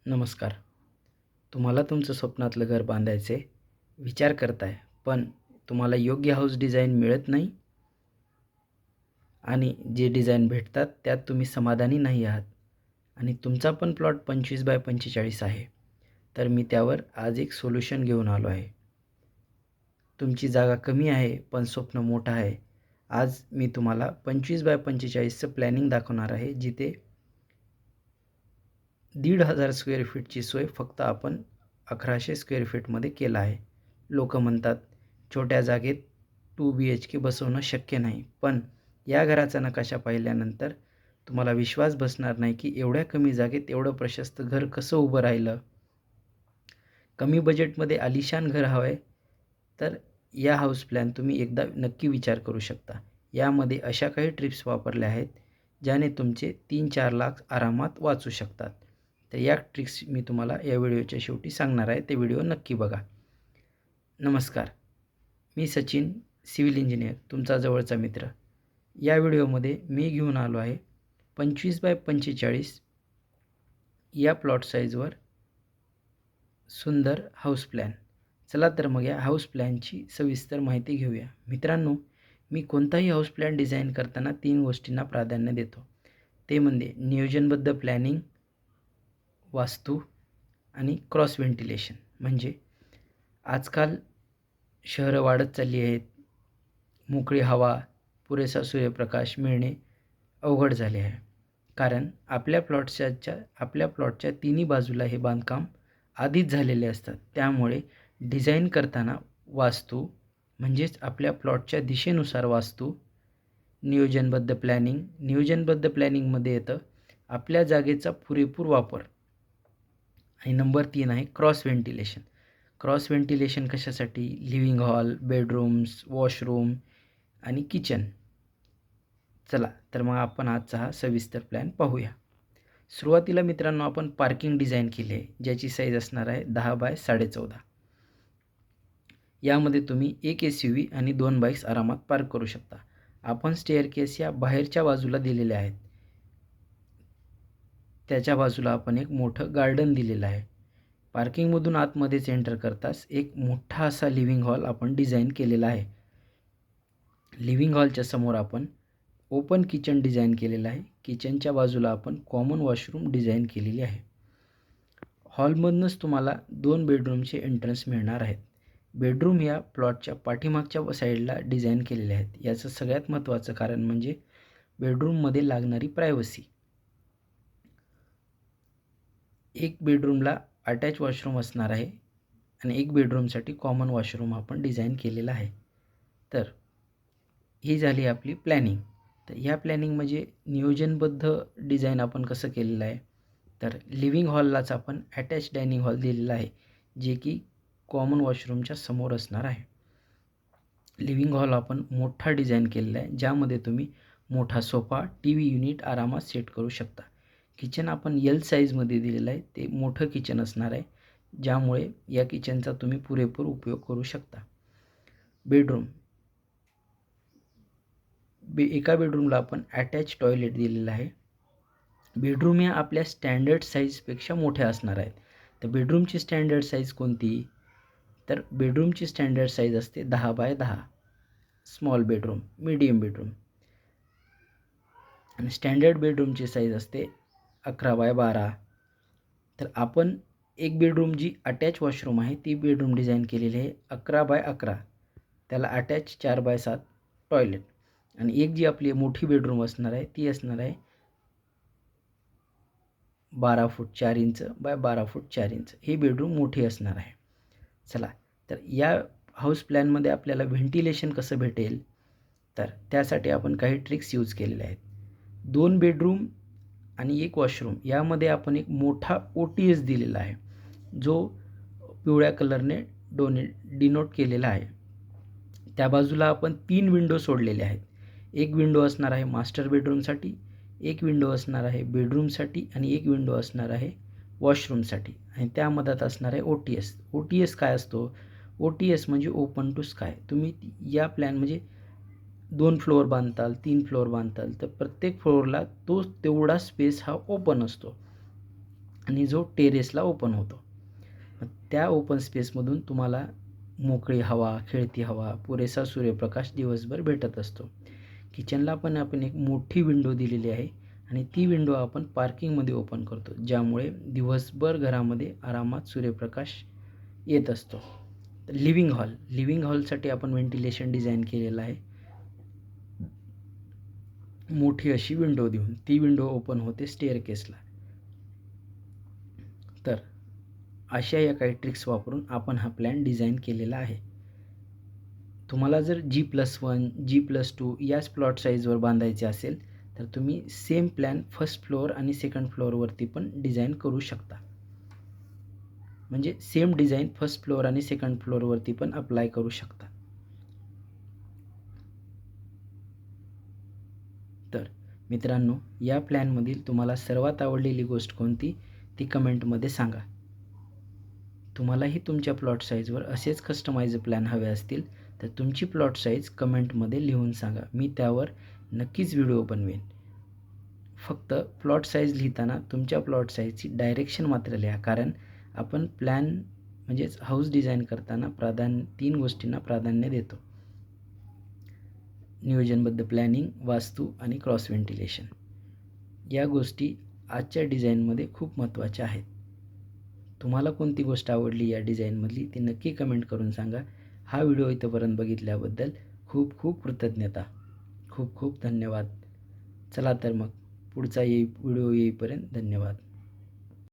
नमस्कार. तुम्हाला तुमचं स्वप्नातलं घर बांधायचे विचार करताय, पण तुम्हाला योग्य हाऊस डिझाईन मिळत नाही आणि जे डिझाईन भेटतात त्यात तुम्ही समाधानी नाही आहात आणि तुमचा पण प्लॉट 25x45 आहे. तर मी त्यावर आज एक सोल्युशन घेऊन आलो आहे. तुमची जागा कमी आहे, पण स्वप्न मोठं आहे. आज मी तुम्हाला 25x45चं प्लॅनिंग दाखवणार आहे, जिथे 1,500 स्क्वेअर फीटची सोय फक्त आपण 1100 स्क्वेअर फीटमध्ये केला आहे. लोक म्हणतात छोट्या जागेत 2 BHK बसवणं शक्य नाही, पण या घराचा नकाशा पाहिल्यानंतर तुम्हाला विश्वास बसणार नाही की एवढ्या कमी जागेत एवढं प्रशस्त घर कसं उभं राहिलं. कमी बजेटमध्ये आलिशान घर हवं आहे तर या हाऊस प्लॅन तुम्ही एकदा नक्की विचार करू शकता. यामध्ये अशा काही ट्रिप्स वापरल्या आहेत ज्याने तुमचे 3-4 लाख आरामात वाचू शकतात. तर या ट्रिक्स मी तुम्हाला या व्हिडिओच्या शेवटी सांगणार आहे. ते व्हिडिओ नक्की बघा. नमस्कार, मी सचिन, सिव्हिल इंजिनियर, तुमचा जवळचा मित्र. या व्हिडिओमध्ये मी घेऊन आलो आहे 25x45 या प्लॉट साईजवर सुंदर हाऊस प्लॅन. चला तर मग या हाऊस प्लॅनची सविस्तर माहिती घेऊया. मित्रांनो, मी कोणताही हाऊस प्लॅन डिझाईन करताना 3 गोष्टींना प्राधान्य देतो. ते म्हणजे नियोजनबद्ध प्लॅनिंग, वास्तू आणि क्रॉस व्हेंटिलेशन. म्हणजे आजकाल शहरं वाढत चालली आहेत. मोकळी हवा, पुरेसा सूर्यप्रकाश मिळणे अवघड झाले आहे. कारण आपल्या प्लॉटच्या तिन्ही बाजूला हे बांधकाम आधीच झालेले असतात. त्यामुळे डिझाईन करताना वास्तू म्हणजेच आपल्या प्लॉटच्या दिशेनुसार वास्तू, नियोजनबद्ध प्लॅनिंगमध्ये येतं आपल्या जागेचा पुरेपूर वापर. आणि नंबर 3 आहे क्रॉस व्हेंटिलेशन. क्रॉस व्हेंटिलेशन कशासाठी? लिव्हिंग हॉल, बेडरूम्स, वॉशरूम आणि किचन. चला तर मग आपण आजचा हा सविस्तर प्लॅन पाहूया. सुरुवातीला मित्रांनो आपण पार्किंग डिझाईन केली आहे, ज्याची साईज असणार आहे 10x14. यामध्ये तुम्ही एक SUV आणि 2 बाईक्स आरामात पार्क करू शकता. आपण स्टेअरकेस या बाहेरच्या बाजूला दिलेले आहेत. त्याच्या बाजूला आपण एक मोठं गार्डन दिलेलं आहे. पार्किंगमधून आतमध्येच एंटर करताच एक मोठा असा लिव्हिंग हॉल आपण डिझाईन केलेला आहे. लिव्हिंग हॉलच्या समोर आपण ओपन किचन डिझाईन केलेलं आहे. किचनच्या बाजूला आपण कॉमन वॉशरूम डिझाईन केलेली आहे. हॉलमधूनच तुम्हाला 2 बेडरूमचे एंट्रन्स मिळणार आहेत. बेडरूम या प्लॉटच्या पाठीमागच्या साईडला डिझाईन केलेले आहेत. याचं सगळ्यात महत्त्वाचं कारण म्हणजे बेडरूममध्ये लागणारी प्रायव्हसी. एक बेडरूमला अटॅच वॉशरूम असणार आहे आणि एक बेडरूमसाठी कॉमन वॉशरूम आपण डिझाईन केलेला आहे. तर ही झाली आपली प्लॅनिंग. तर ह्या प्लॅनिंग म्हणजे नियोजनबद्ध डिझाईन आपण कसं केलेलं आहे. तर लिव्हिंग हॉललाच आपण अटॅच डायनिंग हॉल दिलेला आहे, जे की कॉमन वॉशरूमच्या समोर असणार आहे. लिव्हिंग हॉल आपण मोठा डिझाईन केलेला आहे, ज्यामध्ये तुम्ही मोठा सोफा, TV युनिट आरामात सेट करू शकता. किचन आपण L साईजमध्ये दिलेलं आहे. ते मोठं किचन असणार आहे, ज्यामुळे या किचनचा तुम्ही पुरेपूर उपयोग करू शकता. एका बेडरूमला आपण अटॅच टॉयलेट दिलेलं आहे. बेडरूम या आपल्या स्टँडर्ड साईजपेक्षा मोठ्या असणार आहेत. तर बेडरूमची स्टँडर्ड साईज कोणती? तर बेडरूमची स्टँडर्ड साईज असते 10x10. Small bedroom, medium bedroom. आणि स्टँडर्ड बेडरूमची साईज असते 11x12. तर आपण एक बेडरूम जी अटॅच वॉशरूम आहे ती बेडरूम डिझाईन केलेली आहे 11x11. त्याला अटॅच 4x7 टॉयलेट. आणि एक जी आपली मोठी बेडरूम असणार आहे ती असणार आहे 12 फूट 4 inch by 12 foot 4 inch. He bedroom मोठी असणार आहे. चला तर या हाऊस प्लॅनमध्ये आपल्याला व्हेंटिलेशन कसं भेटेल, तर त्यासाठी आपण काही ट्रिक्स यूज केलेल्या आहेत. 2 बेडरूम आणि 1 वॉशरूम यामध्ये आपण एक मोठा OTS दिलेला आहे, जो पिवळ्या कलरने डिनोट केलेला आहे. त्या बाजूला आपण 3 विंडो सोडलेले आहेत. एक विंडो असणार आहे मास्टर बेडरूमसाठी, एक विंडो असणार आहे बेडरूमसाठी आणि एक विंडो असणार आहे वॉशरूमसाठी. आणि त्यामध्यात असणार आहे OTS काय असतो? OTS म्हणजे ओपन टू स्काय. तुम्ही या प्लॅन म्हणजे 2 फ्लोअर बांधताल, 3 फ्लोअर बांधताल, तर प्रत्येक फ्लोअरला तेवढा स्पेस हा ओपन असतो. आणि जो टेरेसला ओपन होतो. त्या ओपन स्पेसमधून तुम्हाला मोकळी हवा, खेळती हवा, पुरेसा सूर्यप्रकाश दिवसभर भेटत असतो. किचनला पण आपण एक मोठी विंडो दिलेली आहे आणि ती विंडो आपण पार्किंगमध्ये ओपन करतो, ज्यामुळे दिवसभर घरामध्ये आरामात सूर्यप्रकाश येत असतो. लिव्हिंग हॉलसाठी आपण व्हेंटिलेशन डिझाईन केलेलं आहे, मोठी अशी विंडो देऊन. ती विंडो ओपन होते स्टेअरकेसला. तर अशा या काही ट्रिक्स वापरून आपण हा प्लॅन डिझाईन केलेला आहे. तुम्हाला जर G+1, G+2 याच प्लॉट साईजवर बांधायचे असेल तर तुम्ही सेम प्लॅन फर्स्ट फ्लोअर आणि सेकंड फ्लोअरवरती पण डिझाईन करू शकता. म्हणजे सेम डिझाईन फर्स्ट फ्लोअर आणि सेकंड फ्लोअरवरती पण अप्लाय करू शकता. तर मित्रांनो, या प्लॅनमधील तुम्हाला सर्वात आवडलेली गोष्ट कोणती ती कमेंटमध्ये सांगा. तुम्हालाही तुमच्या प्लॉट साईजवर असेच कस्टमाइज प्लॅन हवे असतील तर तुमची प्लॉट साईज कमेंटमध्ये लिहून सांगा. मी त्यावर नक्कीच व्हिडिओ बनवेन. फक्त प्लॉट साईज लिहिताना तुमच्या प्लॉट साईजची डायरेक्शन मात्र लिहा, कारण आपण प्लॅन म्हणजेच हाऊस डिझाईन करताना 3 गोष्टींना प्राधान्य देतो: नियोजनबद्ध प्लॅनिंग, वास्तू आणि क्रॉस व्हेंटिलेशन. या गोष्टी आजच्या डिझाईनमध्ये खूप महत्त्वाच्या आहेत. तुम्हाला कोणती गोष्ट आवडली या डिझाईनमधली ती नक्की कमेंट करून सांगा. हा व्हिडिओ इथंपर्यंत बघितल्याबद्दल खूप खूप कृतज्ञता. खूप खूप धन्यवाद. चला तर मग पुढचा व्हिडिओ येईपर्यंत धन्यवाद.